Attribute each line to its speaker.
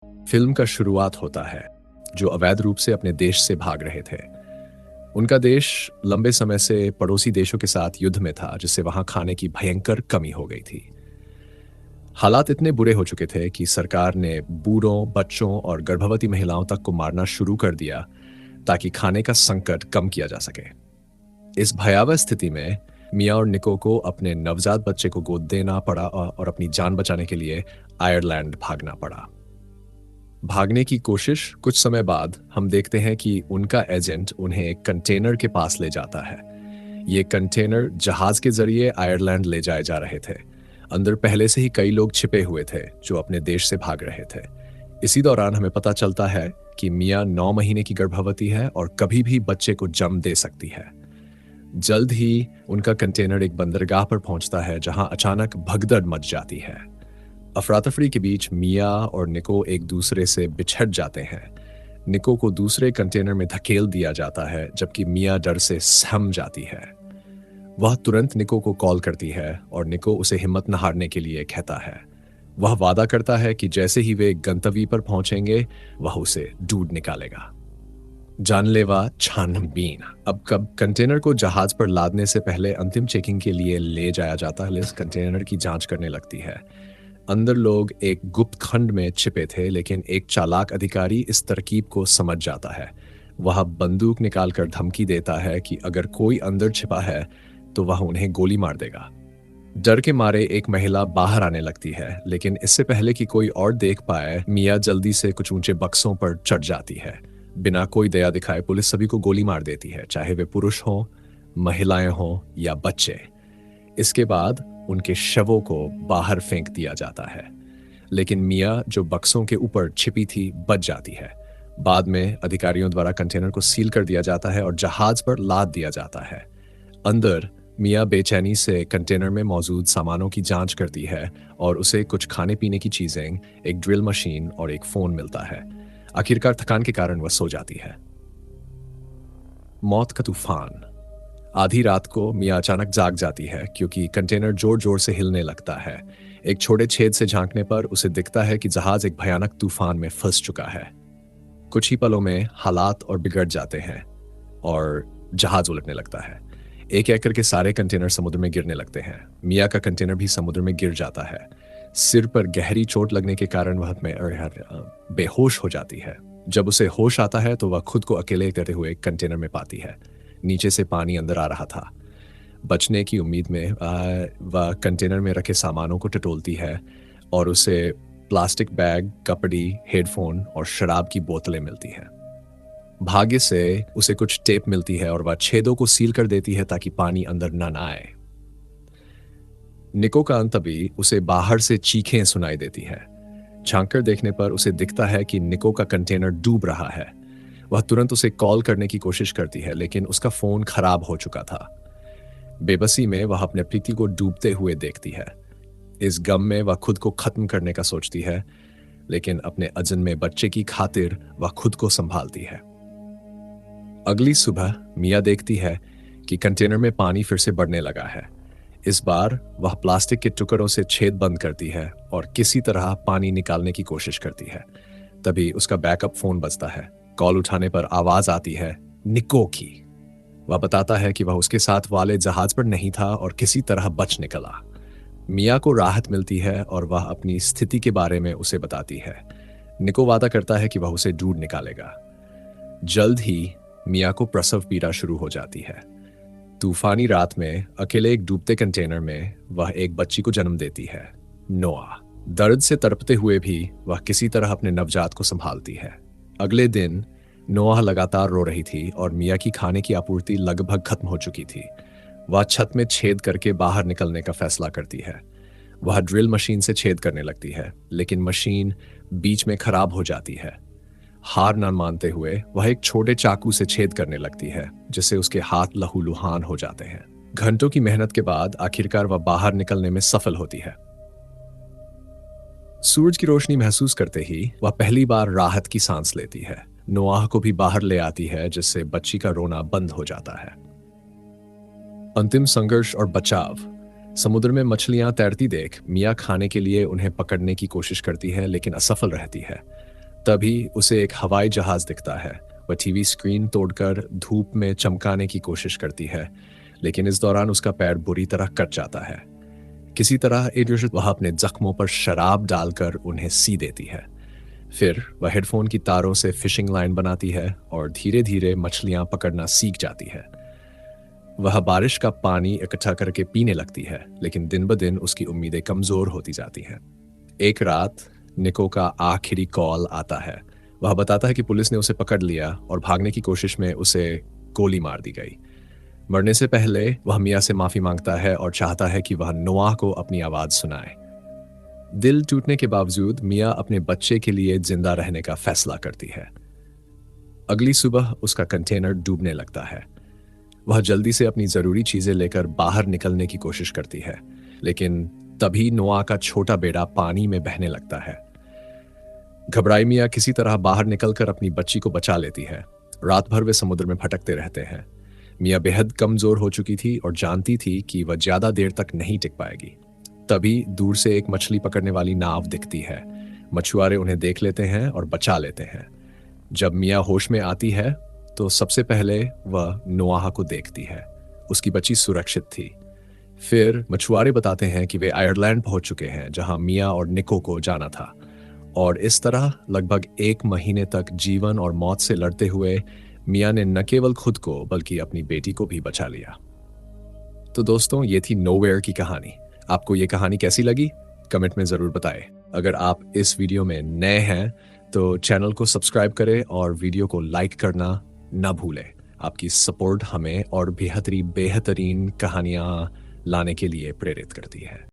Speaker 1: Film का शुरुआत होता है जो अवैध रूप से अपने देश से भाग रहे थे। उनका देश लंबे समय से पड़ोसी देशों के साथ युद्ध में था, जिससे वहां खाने की भयंकर कमी हो गई थी। हालात इतने बुरे हो चुके थे कि सरकार ने बूढ़ों, बच्चों और गर्भवती महिलाओं तक को मारना शुरू कर दिया ताकि खाने का संकट कम किया जा सके। इस भयावह स्थिति में मिया और निको को अपने नवजात बच्चे को गोद देना पड़ा और अपनी जान बचाने के लिए आयरलैंड भागना पड़ा। भागने की कोशिश कुछ समय बाद हम देखते हैं कि उनका एजेंट उन्हें एक कंटेनर के पास ले जाता है। ये कंटेनर जहाज के जरिए आयरलैंड ले जाए जा रहे थे। अंदर पहले से ही कई लोग छिपे हुए थे जो अपने देश से भाग रहे थे। इसी दौरान हमें पता चलता है कि मिया 9 महीने की गर्भवती है और कभी भी बच्चे को जन्म दे सकती है। जल्द ही उनका कंटेनर एक बंदरगाह पर पहुंचता है, जहां अचानक भगदड़ मच जाती है। अफरा-तफरी के बीच मिया और निको एक दूसरे से बिछड़ जाते हैं। निको को दूसरे कंटेनर में धकेल दिया जाता है, जबकि मिया डर से सहम जाती है। वह तुरंत निको को कॉल करती है और निको उसे हिम्मत न हारने के लिए कहता है। वह वादा करता है कि जैसे ही वे गंतव्य पर पहुंचेंगे, वह उसे ढूंढ निकालेगा। जानलेवा छानबीन। अब कब कंटेनर को जहाज पर लादने से पहले अंतिम चेकिंग के लिए ले जाया जाता है। इस कंटेनर की जांच करने लगती है। अंदर लोग एक गुप्त खंड में छिपे थे, लेकिन एक चालाक अधिकारी इस तरकीब को समझ जाता है। वह बंदूक निकालकर धमकी देता है कि अगर कोई अंदर छिपा है तो वह उन्हें गोली मार देगा। डर के मारे एक महिला बाहर आने लगती है, लेकिन इससे पहले कि कोई और देख पाए, मिया जल्दी से कुछ ऊंचे बक्सों पर चढ़ जाती है। बिना कोई दया दिखाए पुलिस सभी को गोली मार देती है, चाहे वे पुरुष हों, महिलाएं हों या बच्चे। इसके बाद उनके शवों को बाहर फेंक दिया जाता है, लेकिन मिया जो बक्सों के ऊपर छिपी थी बच जाती है। बाद में अधिकारियों द्वारा कंटेनर को सील कर दिया जाता है और जहाज पर लाद दिया जाता है। अंदर मिया बेचैनी से कंटेनर में मौजूद सामानों की जांच करती है और उसे कुछ खाने पीने की चीजें, एक ड्रिल मशीन और एक फोन मिलता है। आखिरकार थकान के कारण वह सो जाती है। मौत का तूफान। आधी रात को मिया अचानक जाग जाती है क्योंकि कंटेनर जोर जोर से हिलने लगता है। एक छोटे छेद से झांकने पर उसे दिखता है कि जहाज एक भयानक तूफान में फंस चुका है। कुछ ही पलों में हालात और बिगड़ जाते हैं और जहाज उलटने लगता है। एक एक करके सारे कंटेनर समुद्र में गिरने लगते हैं। मिया का कंटेनर भी समुद्र में गिर जाता है। सिर पर गहरी चोट लगने के कारण वह बेहोश हो जाती है। जब उसे होश आता है तो वह खुद को अकेले करते हुए कंटेनर में पाती है। नीचे से पानी अंदर आ रहा था। बचने की उम्मीद में वह कंटेनर में रखे सामानों को टटोलती है और उसे प्लास्टिक बैग, कपड़ी, हेडफोन और शराब की बोतलें मिलती हैं। भाग्य से उसे कुछ टेप मिलती है और वह छेदों को सील कर देती है ताकि पानी अंदर न आए। निको का अंत भी उसे बाहर से चीखें सुनाई देती है। झांककर देखने पर उसे दिखता है कि निको का कंटेनर डूब रहा है। वह तुरंत उसे कॉल करने की कोशिश करती है, लेकिन उसका फोन खराब हो चुका था। बेबसी में वह अपने प्रीति को डूबते हुए देखती है। इस गम में वह खुद को खत्म करने का सोचती है, लेकिन अपने अजन्मे बच्चे की खातिर वह खुद को संभालती है। अगली सुबह मिया देखती है कि कंटेनर में पानी फिर से बढ़ने लगा है। इस बार वह प्लास्टिक के टुकड़ों से छेद बंद करती है और किसी तरह पानी निकालने की कोशिश करती है। तभी उसका बैकअप फोन बजता है। कॉल उठाने पर आवाज आती है निको की। वह बताता है कि वह उसके साथ वाले जहाज पर नहीं था और किसी तरह बच निकला। मिया को राहत मिलती है और वह अपनी स्थिति के बारे में उसे बताती है। निको वादा करता है कि वह उसे ढूंढ निकालेगा। जल्द ही मिया को प्रसव पीड़ा शुरू हो जाती है। तूफानी रात में अकेले एक डूबते कंटेनर में वह एक बच्ची को जन्म देती है, नोआ। दर्द से तड़पते हुए भी वह किसी तरह अपने नवजात को संभालती है। अगले दिन नोआ लगातार रो रही थी और मिया की खाने की आपूर्ति लगभग खत्म हो चुकी थी। वह छत में छेद करके बाहर निकलने का फैसला करती है। वह ड्रिल मशीन से छेद करने लगती है, लेकिन मशीन बीच में खराब हो जाती है। हार न मानते हुए वह एक छोटे चाकू से छेद करने लगती है, जिससे उसके हाथ लहूलुहान हो जाते हैं। घंटों की मेहनत के बाद आखिरकार वह बाहर निकलने में सफल होती है। सूरज की रोशनी महसूस करते ही वह पहली बार राहत की सांस लेती है। नोआह को भी बाहर ले आती है, जिससे बच्ची का रोना बंद हो जाता है। अंतिम संघर्ष और बचाव। समुद्र में मछलियां तैरती देख मिया खाने के लिए उन्हें पकड़ने की कोशिश करती है, लेकिन असफल रहती है। तभी उसे एक हवाई जहाज दिखता है। वह टीवी स्क्रीन तोड़कर धूप में चमकाने की कोशिश करती है, लेकिन इस दौरान उसका पैर बुरी तरह कट जाता है। किसी तरह एडुशत वह अपने जख्मों पर शराब डालकर उन्हें सी देती है। फिर वह हेडफोन की तारों से फिशिंग लाइन बनाती है और धीरे धीरे मछलियां पकड़ना सीख जाती है। वह बारिश का पानी इकट्ठा करके पीने लगती है, लेकिन दिन ब दिन उसकी उम्मीदें कमजोर होती जाती हैं। एक रात निको का आखिरी कॉल आता है। वह बताता है कि पुलिस ने उसे पकड़ लिया और भागने की कोशिश में उसे गोली मार दी गई। मरने से पहले वह मिया से माफी मांगता है और चाहता है कि वह नोआह को अपनी आवाज सुनाए। दिल टूटने के बावजूद मिया अपने बच्चे के लिए जिंदा रहने का फैसला करती है। अगली सुबह उसका कंटेनर डूबने लगता है। वह जल्दी से अपनी जरूरी चीजें लेकर बाहर निकलने की कोशिश करती है, लेकिन तभी नोआ का छोटा बेटा पानी में बहने लगता है। घबराई मिया किसी तरह बाहर निकलकर अपनी बच्ची को बचा लेती है। रात भर वे समुद्र में भटकते रहते हैं। मिया बेहद कमजोर हो चुकी थी और जानती थी कि वह ज्यादा देर तक नहीं टिक पाएगी। तभी दूर से एक मछली पकड़ने वाली नाव दिखती है। मछुआरे उन्हें देख लेते हैं और बचा लेते हैं। जब मिया होश में आती है तो सबसे पहले वह नोआह को देखती है। उसकी बच्ची सुरक्षित थी। फिर मछुआरे बताते हैं कि वे आयरलैंड पहुंच चुके हैं, जहां मिया और निको को जाना था। और इस तरह लगभग 1 महीने तक जीवन और मौत से लड़ते हुए मिया ने न केवल खुद को बल्कि अपनी बेटी को भी बचा लिया। तो दोस्तों, ये थी नोवेयर की कहानी। आपको ये कहानी कैसी लगी? कमेंट में जरूर बताएं। अगर आप इस वीडियो में नए हैं तो चैनल को सब्सक्राइब करें और वीडियो को लाइक करना ना भूलें। आपकी सपोर्ट हमें और बेहतरीन कहानियां लाने के लिए प्रेरित करती है।